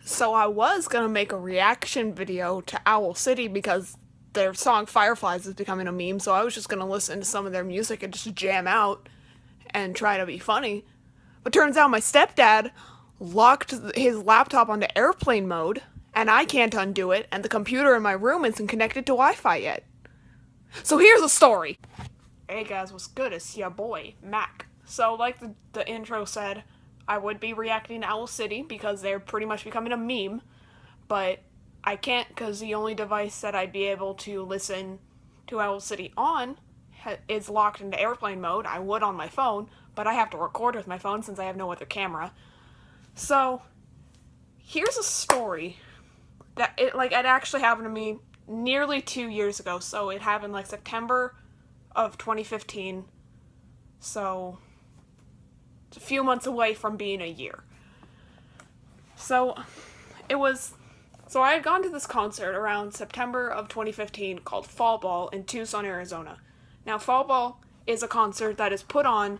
So I was gonna make a reaction video to Owl City because their song Fireflies is becoming a meme, so I was just gonna listen to some of their music and just jam out and try to be funny. But turns out my stepdad locked his laptop onto airplane mode, and I can't undo it, and the computer in my room isn't connected to Wi Fi yet. So here's the story. Hey guys, what's good? It's your boy, Mac. So, like the intro said, I would be reacting to Owl City because they're pretty much becoming a meme, but I can't because the only device that I'd be able to listen to Owl City on is locked into airplane mode. I would on my phone, but I have to record with my phone since I have no other camera. So, here's a story that it actually happened to me nearly 2 years ago. So it happened like September of 2015. So it's a few months away from being a year. So I had gone to this concert around September of 2015 called Fall Ball in Tucson, Arizona. Now, Fall Ball is a concert that is put on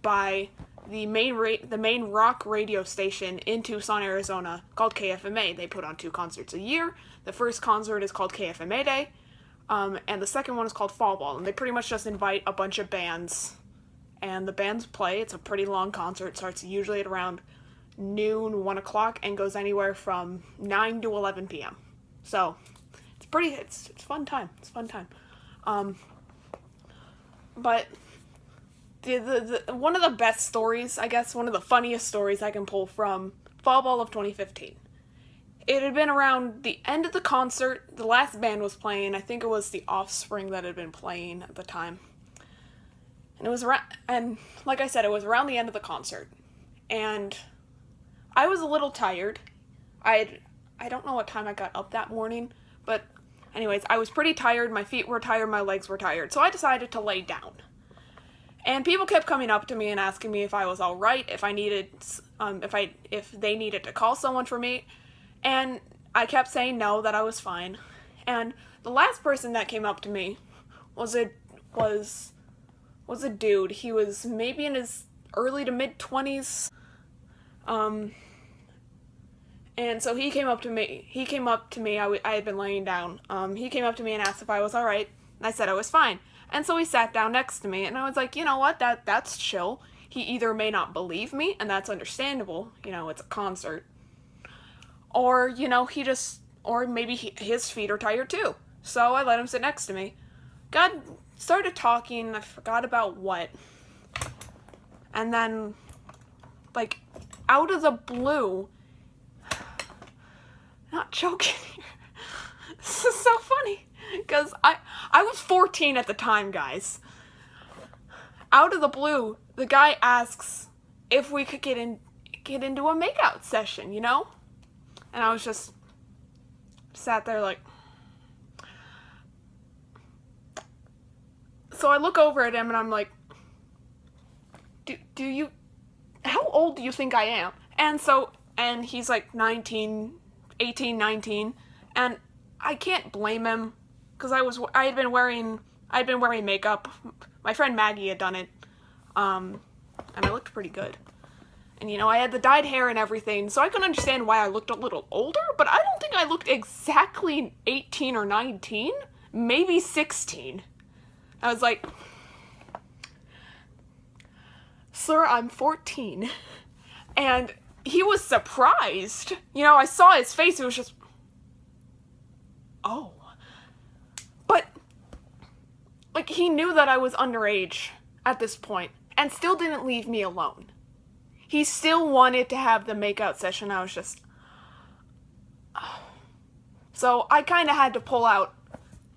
by the main rock radio station in Tucson, Arizona called KFMA. They put on 2 concerts a year. The first concert is called KFMA Day, and the second one is called Fall Ball, and they pretty much just invite a bunch of bands, and the bands play. It's a pretty long concert, starts usually at around noon, 1 o'clock, and goes anywhere from 9 to 11 p.m. So, it's fun time. It's a fun time. But the one of the best stories, I guess, one of the funniest stories I can pull from Fall Ball of 2015. It had been around the end of the concert. The last band was playing. I think it was The Offspring that had been playing at the time. And it was around, and like I said, it was around the end of the concert. And I was a little tired. I don't know what time I got up that morning, but anyways, I was pretty tired. My feet were tired, my legs were tired. So I decided to lay down. And people kept coming up to me and asking me if I was all right, if I needed if they needed to call someone for me. And I kept saying no, that I was fine. And the last person that came up to me was a dude. He was maybe in his early to mid 20s. And so he came up to me. I had been laying down. He came up to me and asked if I was all right. And I said I was fine. And so he sat down next to me, and I was like, you know what, that's chill. He either may not believe me, and that's understandable, it's a concert. Or, or maybe his feet are tired too. So I let him sit next to me. God started talking, I forgot about what. And then, out of the blue, not joking here. This is so funny. Because I was 14 at the time, guys. Out of the blue, the guy asks if we could get into a makeout session, And I was just sat there like. So I look over at him and I'm like, do you, how old do you think I am? And he's like 18, 19, and I can't blame him. Because I had been wearing makeup. My friend Maggie had done it, and I looked pretty good. And I had the dyed hair and everything, so I can understand why I looked a little older, but I don't think I looked exactly 18 or 19, maybe 16. I was like, sir, I'm 14. And he was surprised. I saw his face, it was just, oh. But, he knew that I was underage at this point, and still didn't leave me alone. He still wanted to have the makeout session. I was just... So I kind of had to pull out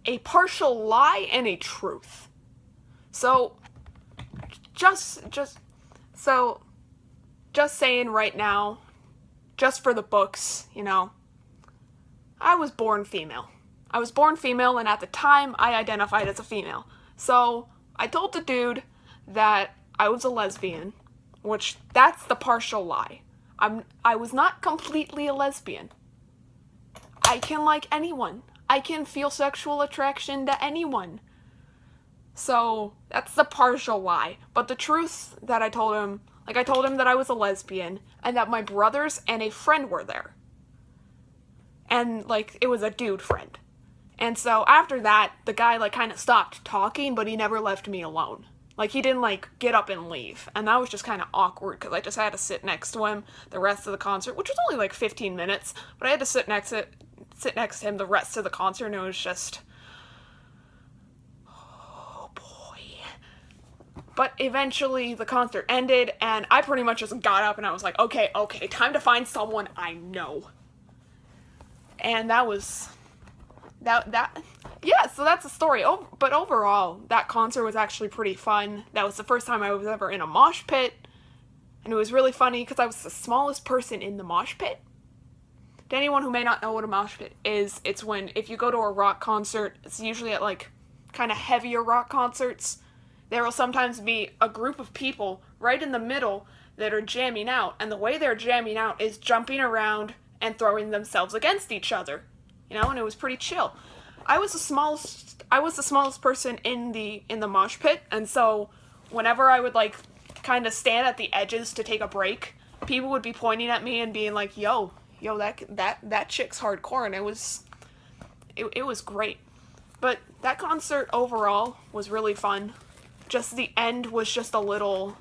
a partial lie and a truth. So, just saying right now, just for the books, I was born female. I was born female, and at the time, I identified as a female. So, I told the dude that I was a lesbian, which that's the partial lie. I was not completely a lesbian. I can like anyone. I can feel sexual attraction to anyone. So, that's the partial lie. But the truth that I told him that I was a lesbian, and that my brothers and a friend were there. and like it was a dude friend. And so after that, the guy like kind of stopped talking, but he never left me alone. Like he didn't like get up and leave, and that was just kind of awkward because I just had to sit next to him the rest of the concert, which was only like 15 minutes, but I had to sit next to him the rest of the concert, and it was just, oh boy. But eventually the concert ended, and I pretty much just got up and I was like, okay, time to find someone I know. And that was yeah, so that's the story. But overall, that concert was actually pretty fun. That was the first time I was ever in a mosh pit, and it was really funny because I was the smallest person in the mosh pit. To anyone who may not know what a mosh pit is, it's when, if you go to a rock concert, it's usually at like kind of heavier rock concerts, there will sometimes be a group of people right in the middle that are jamming out, and the way they're jamming out is jumping around and throwing themselves against each other. And it was pretty chill. I was the smallest person in the mosh pit, and so whenever I would like kind of stand at the edges to take a break, people would be pointing at me and being like, yo, that chick's hardcore, and it was great. But that concert overall was really fun. Just the end was just a little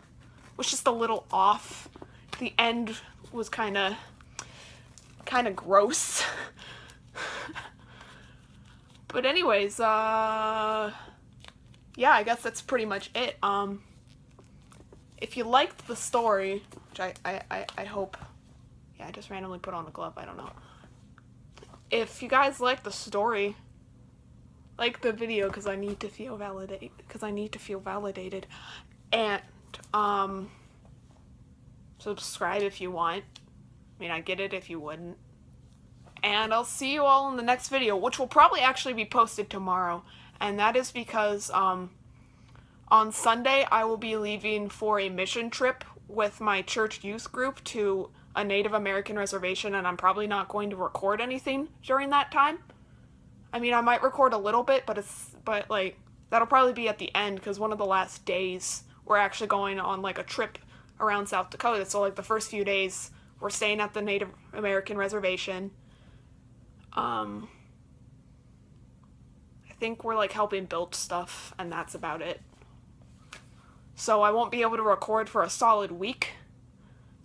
off. The end was kind of gross. But anyways, yeah, I guess that's pretty much it. If you liked the story, which I hope, yeah, I just randomly put on a glove, I don't know. If you guys like the story, like the video, because I need to feel validated, and, subscribe if you want. I mean, I get it if you wouldn't. And I'll see you all in the next video, which will probably actually be posted tomorrow. And that is because on Sunday I will be leaving for a mission trip with my church youth group to a Native American reservation, and I'm probably not going to record anything during that time. I mean, I might record a little bit, but like that'll probably be at the end, because one of the last days we're actually going on like a trip around South Dakota. So like the first few days we're staying at the Native American reservation. I think we're like helping build stuff, and that's about it. So I won't be able to record for a solid week.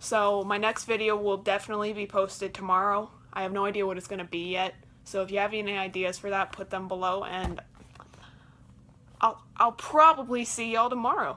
So my next video will definitely be posted tomorrow. I have no idea what it's going to be yet. So if you have any ideas for that, put them below, and I'll probably see y'all tomorrow.